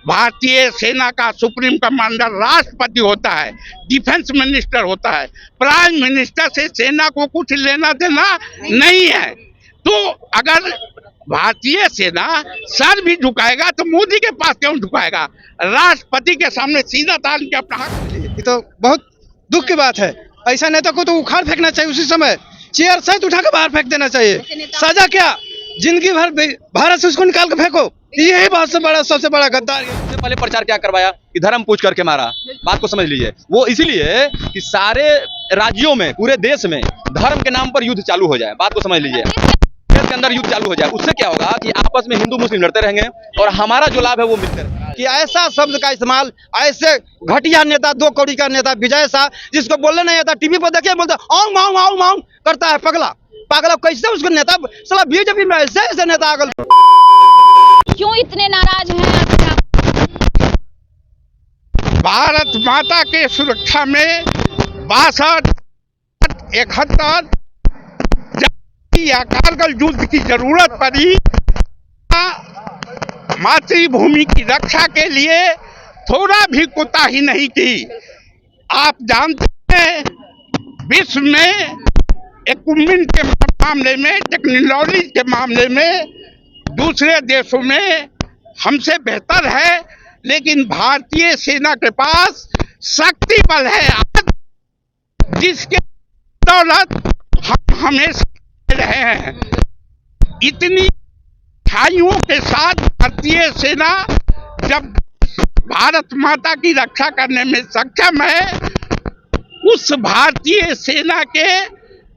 भारतीय सेना का सुप्रीम कमांडर राष्ट्रपति होता है, डिफेंस मिनिस्टर होता है। प्राइम मिनिस्टर से सेना को कुछ लेना देना नहीं है। तो अगर भारतीय सेना सर भी झुकाएगा तो मोदी के पास क्यों झुकाएगा? राष्ट्रपति के सामने सीधा तान के अपना हक। ये तो बहुत दुख की बात है। ऐसा नेता को तो उखाड़ फेंकना चाहिए, उसी समय चेयर सहित उठा के बाहर फेंक देना चाहिए। सजा क्या? जिंदगी भर भारत से उसको निकाल के फेंको। यही बात से बड़ा सबसे बड़ा गद्दार है। सबसे पहले प्रचार क्या करवाया कि धर्म पूछ करके मारा। बात को समझ लीजिए, वो इसीलिए कि सारे राज्यों में, पूरे देश में धर्म के नाम पर युद्ध चालू हो जाए। बात को समझ लीजिए, देश के अंदर युद्ध चालू हो जाए। उससे क्या होगा कि आपस में हिंदू मुस्लिम लड़ते रहेंगे और हमारा जो लाभ है वो मिलते रहेगा। कि ऐसा शब्द का इस्तेमाल, ऐसे घटिया नेता, 2 कौड़ी का नेता विजय शाह, जिसको बोलने नहीं आता, टीवी पर देखिए बोलता आऊं माऊं आऊं माऊं करता है। पगला कैसे उसको नेता, साला बीजेपी में ऐसे नेता आ गए। क्यों इतने नाराज हैं? भारत माता के सुरक्षा में 62, 71 या कारगिल युद्ध की जरूरत पड़ी, मातृभूमि की रक्षा के लिए थोड़ा भी कोताही नहीं की। आप जानते हैं, विश्व में इक्विपमेंट के मामले में, टेक्नोलॉजी के मामले में दूसरे देशों में हमसे बेहतर है, लेकिन भारतीय सेना के पास शक्ति बल है, जिसके दौलत हम हमेशा रहे हैं। इतनी अच्छाइयों के साथ भारतीय सेना जब भारत माता की रक्षा करने में सक्षम है, उस भारतीय सेना के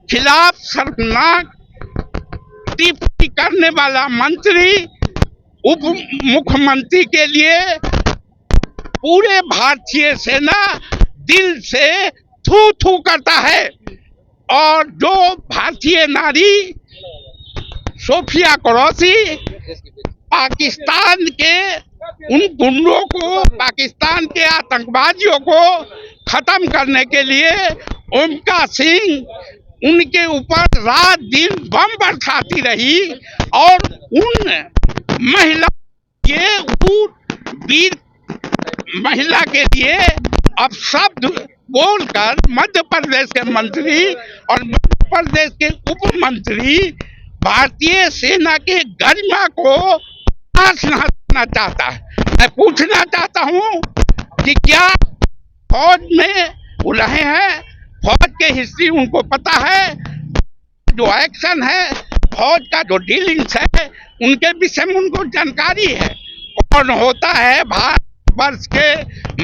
खिलाफ शर्मनाक टिप्पणी करने वाला मंत्री, उप मुख्यमंत्री के लिए पूरे भारतीय सेना दिल से थू थू करता है। और जो भारतीय नारी सोफिया कुरैशी पाकिस्तान के उन गुंडों को, पाकिस्तान के आतंकवादियों को खत्म करने के लिए ओमका सिंह उनके ऊपर रात दिन बम बरसाती रही, और उन महिला के वीर महिला के लिए अब शब्द बोलकर मध्य प्रदेश के मंत्री और मध्य प्रदेश के उप मंत्री भारतीय सेना के गरिमा को नाश करना चाहता है। मैं पूछना चाहता हूं कि क्या फौज में वो रहे हैं, फौज के हिस्ट्री उनको पता है, जो एक्शन है, फौज का जो डीलिंग्स है, उनके विषय में उनको जानकारी है। कौन होता है भारतवर्ष के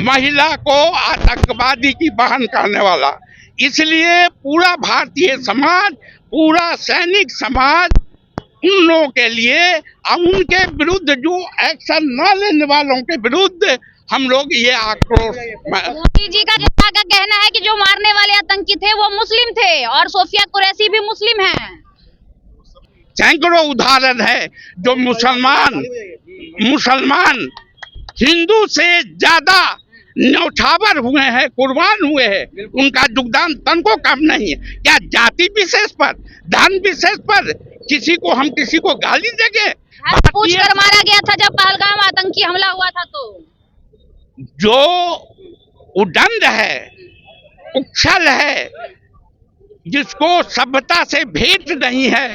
महिला को आतंकवादी की बहन करने वाला? इसलिए पूरा भारतीय समाज, पूरा सैनिक समाज उन लोगों के लिए, उनके विरुद्ध जो एक्शन न लेने वालों के विरुद्ध हम लोग ये आक्रोश। मोदी जी का कहना है कि जो मारने वाले आतंकी थे वो मुस्लिम थे और सोफिया कुरैशी भी मुस्लिम हैं। सैकड़ों उदाहरण है जो मुसलमान हिंदू से ज्यादा न्यौछावर हुए हैं, कुर्बान हुए हैं, उनका योगदान तन को कम नहीं है। क्या जाति विशेष पर, धन विशेष पर किसी को गाली देंगे? पूछ कर मारा गया था जब पहलगाम आतंकी हमला हुआ था। तो जो उदंड है, उछल है, जिसको सभ्यता से भेंट नहीं है,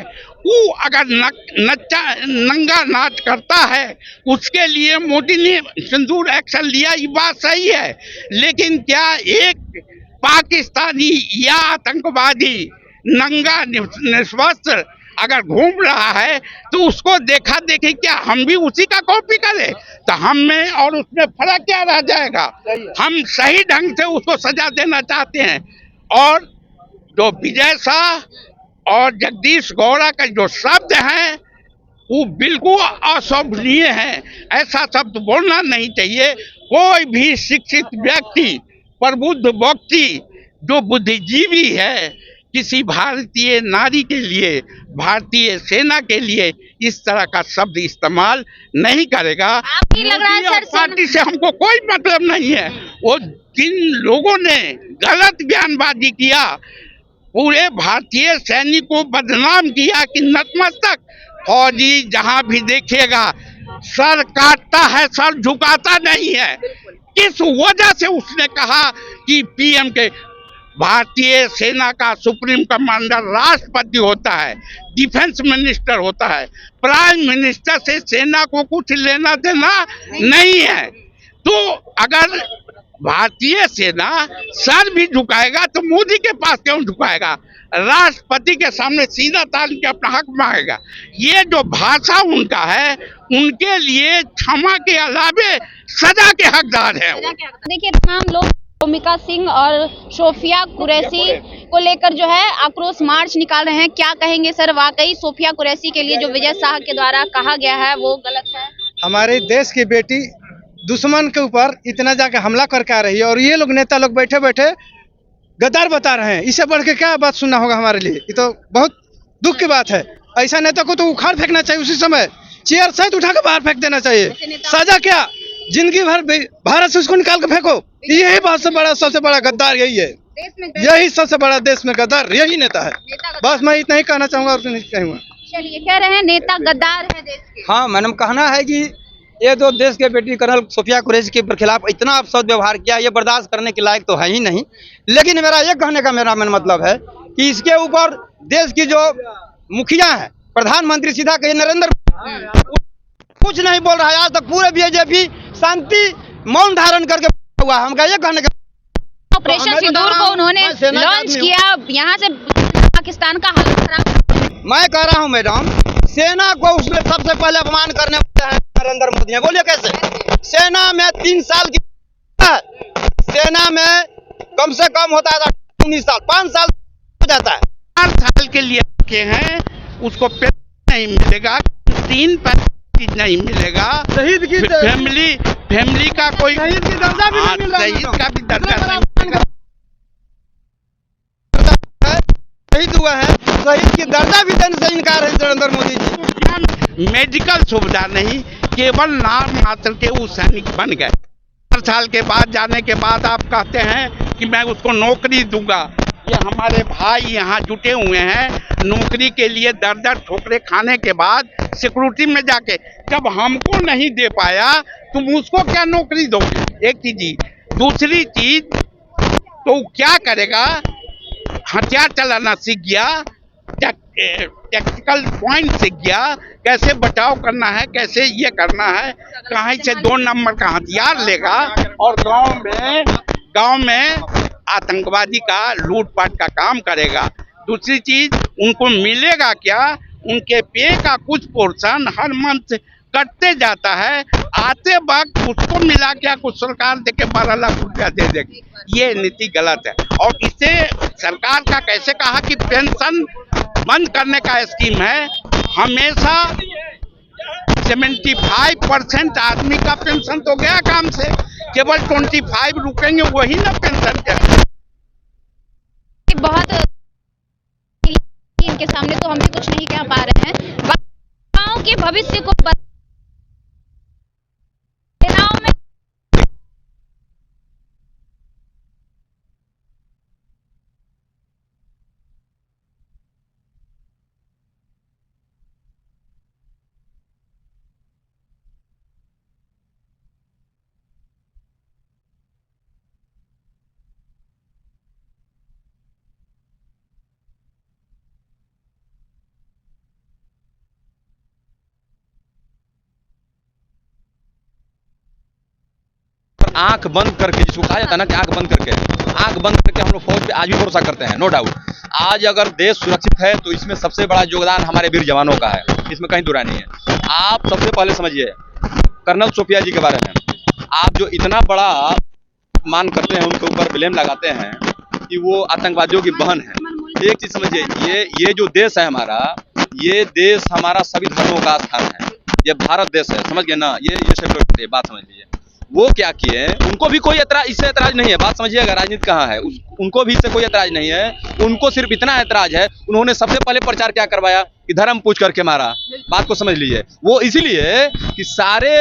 वो अगर नंगा नाच करता है, उसके लिए मोदी ने सिंदूर एक्शन लिया, ये बात सही है। लेकिन क्या एक पाकिस्तानी या आतंकवादी नंगा निस्वस्त्र अगर घूम रहा है तो उसको देखा देखी क्या हम भी उसी का कॉपी करें? तो हम में और उसमें फर्क क्या रह जाएगा? हम सही ढंग से उसको सजा देना चाहते हैं। और जो विजय शाह और जगदीश गौड़ा का जो शब्द है वो बिल्कुल अशोभनीय है। ऐसा शब्द बोलना नहीं चाहिए। कोई भी शिक्षित व्यक्ति, प्रबुद्ध व्यक्ति, जो बुद्धिजीवी है, किसी भारतीय नारी के लिए, भारतीय सेना के लिए इस तरह का शब्द इस्तेमाल नहीं करेगा। पार्टी से हमको कोई मतलब नहीं है। वो जिन लोगों ने गलत बयानबाजी किया, पूरे भारतीय सैनिक को बदनाम किया कि नतमस्तक फौजी जहां भी देखिएगा सर काटता है, सर झुकाता नहीं है। किस वजह से उसने कहा कि पीएम के भारतीय सेना का सुप्रीम कमांडर राष्ट्रपति होता है, डिफेंस मिनिस्टर होता है, प्राइम मिनिस्टर से सेना को कुछ लेना देना नहीं है। तो अगर भारतीय सेना सर भी झुकाएगा तो मोदी के पास क्यों झुकाएगा? राष्ट्रपति के सामने सीधा तान के अपना हक मांगेगा। ये जो भाषा उनका है, उनके लिए क्षमा के अलावे सजा के हकदार है। देखिए, तमाम लोग भूमिका सिंह और सोफिया कुरैशी को लेकर जो है आक्रोश मार्च निकाल रहे हैं। क्या कहेंगे सर, वाकई सोफिया कुरैशी के लिए जो विजय शाह के द्वारा कहा गया है वो गलत है? हमारे देश की बेटी दुश्मन के ऊपर इतना जाके हमला करके आ रही है और ये लोग नेता लोग बैठे बैठे गद्दार बता रहे हैं। इससे बढ़ के क्या बात सुनना होगा हमारे लिए? ये तो बहुत दुख की बात है। ऐसा नेता को तो उखाड़ फेंकना चाहिए, उसी समय चेयर सहित उठा के बाहर फेंक देना चाहिए। सजा क्या? जिंदगी भर भारत से उसको निकाल के फेंको। यही सबसे बड़ा गद्दार यही है। यही सबसे बड़ा देश में गद्दार यही नेता है। बस मैं इतना ही कहना चाहूंगा और नहीं कहूंगा। चलिए, कह रहे हैं नेता गद्दार है देश के। हाँ मैडम, कहना है कि ये जो देश के बेटी कर्नल सोफिया कुरैशी के खिलाफ इतना अपशब्द व्यवहार किया, ये बर्दाश्त करने के लायक तो है ही नहीं। लेकिन मेरा ये कहने का मेरा मतलब है कि इसके ऊपर देश की जो मुखिया है, प्रधानमंत्री सीधा कहिए नरेंद्र, कुछ नहीं बोल रहा है आज तक। पूरे बीजेपी शांति मौन धारण करके हुआ। हमका ये कहने का ऑपरेशन सिंदूर को उन्होंने लॉन्च किया, यहाँ से पाकिस्तान का हालत खराब। मैं कह रहा हूँ मैडम, सेना को उसने सबसे पहले अपमान करने वाला है नरेंद्र मोदी ने। बोलिए कैसे? सेना में 3 साल की सेना में कम से कम होता है 19 साल, 5 साल हो जाता है। 4 साल के लिए रखे हैं, उसको पेंशन नहीं मिलेगा, 3 पैसे नहीं मिलेगा, शहीद की फैमिली का कोई शहीद की दर्जा भी नहीं मिल रहा है। शहीद का भी दर्जा नहीं मिलेगा। शहीद हुआ है, शहीद की दर्जा भी देने से इनकार है नरेंद्र मोदी जी। मेडिकल सुविधा नहीं, केवल नाम मात्र के वो सैनिक बन गए। 4 साल के बाद जाने के बाद आप कहते हैं कि मैं उसको नौकरी दूंगा। ये हमारे भाई यहाँ जुटे हुए हैं नौकरी के लिए, दर ठोकरे खाने के बाद सिक्योरिटी में जाके, जब हमको नहीं दे पाया तुम उसको क्या नौकरी दोगे? एक चीज। दूसरी चीज, तो क्या करेगा? हथियार चलाना सीख गया, टेक्निकल पॉइंट सीख गया, कैसे बचाव करना है, कैसे ये करना है। कहीं से 2 नंबर का हथियार लेगा और गांव में आतंकवादी का लूटपाट का काम करेगा। दूसरी चीज, उनको मिलेगा क्या? उनके पे का कुछ पोर्शन हर मंथ कटते जाता है, आते वक्त उसको मिला क्या कुछ सरकार देके 12 लाख रुपया दे देगी। ये नीति गलत है। और इसे सरकार का कैसे कहा कि पेंशन बंद करने का स्कीम है। हमेशा 75% आदमी का पेंशन तो गया काम से, केवल 25 रुकेंगे, वही ना पेंशन क्या? बहुत इनके सामने तो हम भी कुछ नहीं कह पा रहे हैं। गाँव के भविष्य को आंख बंद करके, जिसको कहा जाता है ना कि आंख बंद करके हम लोग फौज पे आज भी भरोसा करते हैं, नो डाउट। आज अगर देश सुरक्षित है तो इसमें सबसे बड़ा योगदान हमारे वीर जवानों का है, इसमें कहीं दुरा नहीं है। आप सबसे पहले समझिए कर्नल सोफिया जी के बारे में, आप जो इतना बड़ा मान करते हैं, उनके ऊपर ब्लेम लगाते हैं कि वो आतंकवादियों की बहन है। एक चीज समझिए, ये जो देश है हमारा, ये देश हमारा सभी धर्मों का स्थान है, ये भारत देश है, समझ गए ना? ये सब बात समझ लीजिए। वो क्या किए, उनको भी कोई इससे ऐतराज नहीं है। बात समझिएगा, राजनीति कहाँ है, उनको भी इससे कोई ऐतराज नहीं है। उनको सिर्फ इतना ऐतराज है, उन्होंने सबसे पहले प्रचार क्या करवाया कि धर्म पूछ करके मारा। बात को समझ लीजिए। वो इसीलिए कि सारे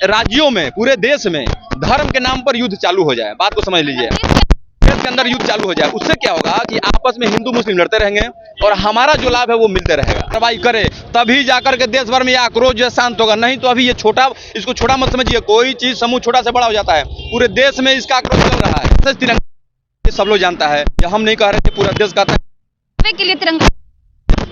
राज्यों में, पूरे देश में धर्म के नाम पर युद्ध चालू हो जाए। बात को समझ लीजिए। देश के अंदर युद्ध चालू हो जाए, उससे क्या होगा कि आपस में हिंदू मुस्लिम लड़ते रहेंगे और हमारा जो लाभ है वो मिलते रहेगा। कार्रवाई करे तभी जाकर के देश भर में यह आक्रोश जो शांत होगा, नहीं तो अभी ये छोटा, इसको छोटा मत समझिए, कोई चीज समूह छोटा से बड़ा हो जाता है, पूरे देश में इसका आक्रोश चल रहा है। तिरंगा सब लोग जानता है, ये हम नहीं कह रहे कि पूरा देश का के लिए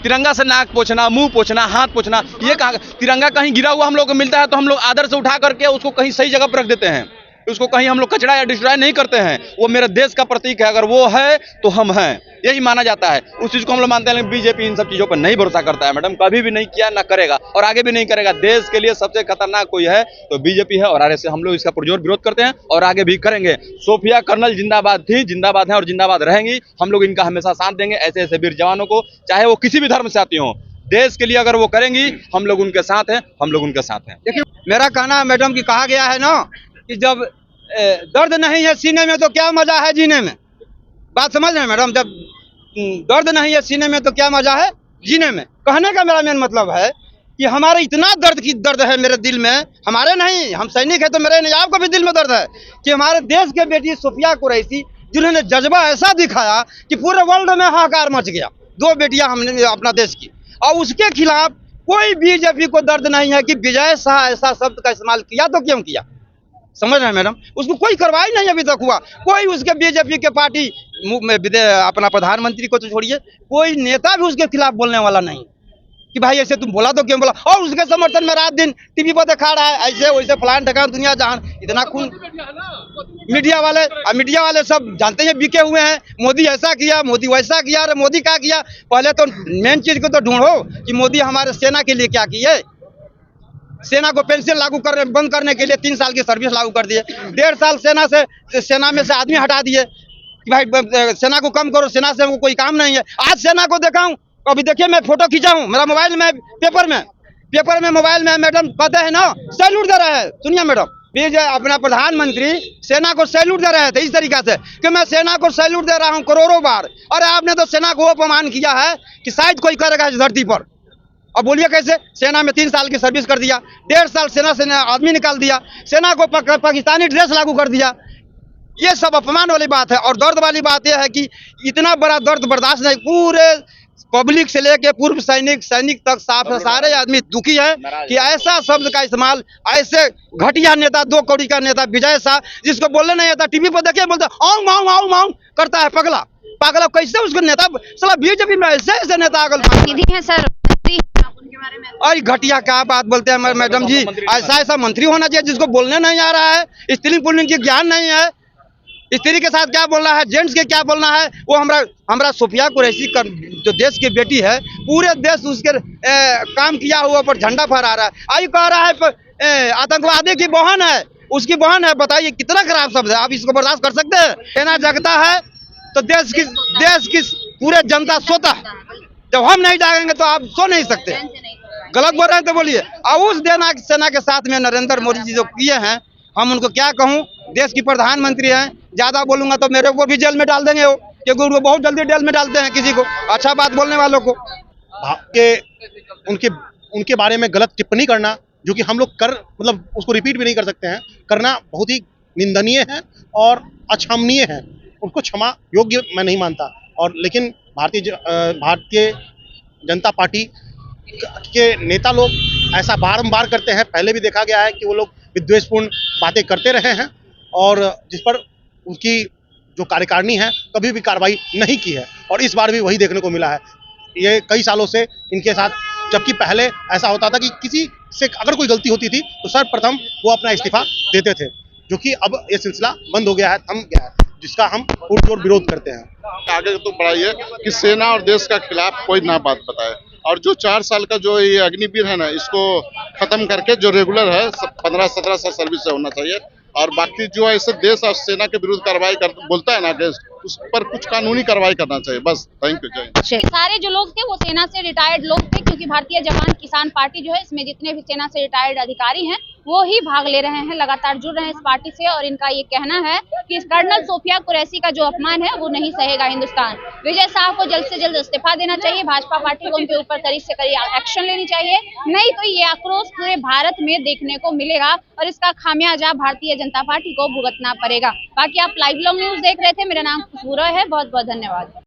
तिरंगा से नाक पोछना, मुंह पोछना, हाथ पोछना, ये कहाँ? तिरंगा कहीं गिरा हुआ हम लोग को मिलता है तो हम लोग आदर से उठा करके उसको कहीं सही जगह पर रख देते हैं, उसको कहीं हम लोग कचरा या डिस्ट्रॉय नहीं करते हैं। वो मेरे देश का प्रतीक है, अगर वो है तो हम हैं, यही माना जाता है। उस चीज को हम लोग मानते हैं। बीजेपी इन सब चीजों पर नहीं भरोसा करता है मैडम, कभी भी नहीं किया, ना करेगा और आगे भी नहीं करेगा। देश के लिए सबसे खतरनाक कोई है तो बीजेपी है और आर एस हम लोग इसका पुरजोर विरोध करते हैं और आगे भी करेंगे। सोफिया कर्नल जिंदाबाद थी, जिंदाबाद है और जिंदाबाद रहेंगी। हम लोग इनका हमेशा साथ देंगे, ऐसे ऐसे वीर जवानों को, चाहे वो किसी भी धर्म से आती हो। देश के लिए अगर वो करेंगी, हम लोग उनके साथ हैं, हम लोग उनके साथ हैं। देखिए, मेरा कहना है मैडम कि कहा गया है ना कि जब दर्द नहीं है सीने में तो क्या मजा है जीने में। बात समझ रहे हैं मैडम? जब दर्द नहीं है सीने में तो क्या मजा है जीने में। कहने का मेरा मेन मतलब है कि हमारे इतना दर्द है मेरे दिल में, हमारे नहीं, हम सैनिक है तो मेरे नहीं, आपको भी दिल में दर्द है कि हमारे देश के बेटी सोफिया कुरैशी जिन्होंने जज्बा ऐसा दिखाया कि पूरे वर्ल्ड में हाहाकार मच गया। 2 बेटियां हमने अपना देश की, और उसके खिलाफ कोई बीजेपी को दर्द नहीं है कि विजय शाह ऐसा शब्द का इस्तेमाल किया तो क्यों किया। समझ रहे हैं मैडम? उसको कोई कार्रवाई नहीं अभी तक हुआ। कोई उसके बीजेपी के पार्टी में अपना प्रधानमंत्री को तो छोड़िए, कोई नेता भी उसके खिलाफ बोलने वाला नहीं कि भाई ऐसे तुम बोला तो क्यों बोला। और उसके समर्थन में रात दिन टीवी पर दिखा रहा है ऐसे वैसे फलान ठकान दुनिया जहान, इतना खून। मीडिया वाले सब जानते हैं बिके हुए हैं, मोदी ऐसा किया, मोदी वैसा किया। अरे मोदी क्या किया? पहले तो मेन चीज को तो ढूंढो कि मोदी हमारे सेना के लिए क्या किए। सेना को पेंशन लागू बंद करने के लिए 3 साल की सर्विस लागू कर दिए। 1.5 साल सेना में से आदमी हटा दिए कि भाई सेना को कम करो, सेना से कोई काम नहीं है। आज सेना को दिखाऊं, अभी देखिए मैं फोटो खींचा हूं, मेरा मोबाइल में पेपर में मोबाइल में मैडम पता है ना, सैल्यूट दे रहे हैं। सुनिए मैडम, अपना प्रधानमंत्री सेना को सैल्यूट दे रहे थे इस तरीका से कि मैं सेना को सैल्यूट दे रहा हूं करोड़ों बार। अरे आपने तो सेना को अपमान किया है कि शायद कोई करेगा इस धरती पर। अब बोलिए कैसे? सेना में 3 साल की सर्विस कर दिया, 1.5 साल सेना से आदमी निकाल दिया, सेना को पाकिस्तानी ड्रेस लागू कर दिया। ये सब अपमान वाली बात है। और दर्द वाली बात यह है कि इतना बड़ा दर्द बर्दाश्त नहीं, पूरे पब्लिक से लेके पूर्व सैनिक तक सारे आदमी दुखी है कि ऐसा शब्द का इस्तेमाल, ऐसे घटिया नेता, 2 कौड़ी का नेता विजय शाह, जिसको बोलने नहीं आता, टीवी पर देखिए बोलता आऊ करता है, पागल कैसे उसको नेता। साला बीजेपी में ऐसे नेता है सर। और घटिया क्या बात बोलते हैं मैडम जी। ऐसा मंत्री होना चाहिए जिसको बोलने नहीं आ रहा है, स्त्रीलिंग पुल्लिंग की ज्ञान नहीं है, स्त्री के साथ क्या बोलना है, जेंट्स के क्या बोलना है। वो हमरा सोफिया कुरैशी जो देश की बेटी है, पूरे देश उसके काम किया हुआ पर झंडा फहरा रहा है। आई कह रहा है आतंकवादी की बहन है, उसकी बहन है। बताइए कितना खराब शब्द है, आप इसको बर्दाश्त कर सकते हैं? सेना जगता है तो देश की पूरे जनता सोता है। जब हम नहीं जागेंगे तो आप सो नहीं सकते। गलत बोल रहे हैं तो बोलिए। और उस सेना के साथ में नरेंद्र मोदी जी जो किए हैं, हम उनको क्या कहूँ, देश की प्रधानमंत्री हैं। ज्यादा बोलूंगा तो मेरे को भी जेल में डाल देंगे वो, क्योंकि उनको बहुत जल्दी जेल में डालते हैं किसी को अच्छा बात बोलने वालों को। उनके बारे में गलत टिप्पणी करना, जो कि हम लोग मतलब उसको रिपीट भी नहीं कर सकते हैं, करना बहुत ही निंदनीय है और अक्षमनीय है। उनको क्षमा योग्य मैं नहीं मानता। और लेकिन भारतीय जनता पार्टी के नेता लोग ऐसा बारंबार करते हैं। पहले भी देखा गया है कि वो लोग विद्वेषपूर्ण बातें करते रहे हैं और जिस पर उनकी जो कार्यकारिणी है कभी भी कार्रवाई नहीं की है, और इस बार भी वही देखने को मिला है। ये कई सालों से इनके साथ, जबकि पहले ऐसा होता था कि किसी से अगर कोई गलती होती थी तो सर्वप्रथम वो अपना इस्तीफा देते थे, जो कि अब ये सिलसिला बंद हो गया है, थम गया है, जिसका हम पुरजोर विरोध करते हैं। आगे तो बढ़ाइए कि सेना और देश का खिलाफ कोई ना बात बताए, और जो 4 साल का जो ये अग्निवीर है ना, इसको खत्म करके जो रेगुलर है 15-17 साल सर्विस से होना चाहिए। और बाकी जो ऐसे देश और सेना के विरुद्ध कार्रवाई बोलता है ना देश, उस पर कुछ कानूनी कार्रवाई करना चाहिए। बस, थैंक यू, जय। सारे जो लोग थे वो सेना से रिटायर्ड लोग थे, क्योंकि भारतीय जवान किसान पार्टी जो है इसमें जितने भी सेना से रिटायर्ड अधिकारी हैं वो ही भाग ले रहे हैं, लगातार जुड़ रहे हैं इस पार्टी से। और इनका ये कहना है कि इस कर्नल सोफिया कुरैशी का जो अपमान है वो नहीं सहेगा हिंदुस्तान। विजय शाह को जल्द से जल्द इस्तीफा देना चाहिए, भाजपा पार्टी को उनके ऊपर कड़ी से कड़ी एक्शन लेनी चाहिए, नहीं तो ये आक्रोश पूरे भारत में देखने को मिलेगा और इसका खामियाजा भारतीय जनता पार्टी को भुगतना पड़ेगा। बाकी आप लाइव लॉन्ग न्यूज देख रहे थे, मेरा नाम खुशबू रॉय है, बहुत बहुत धन्यवाद।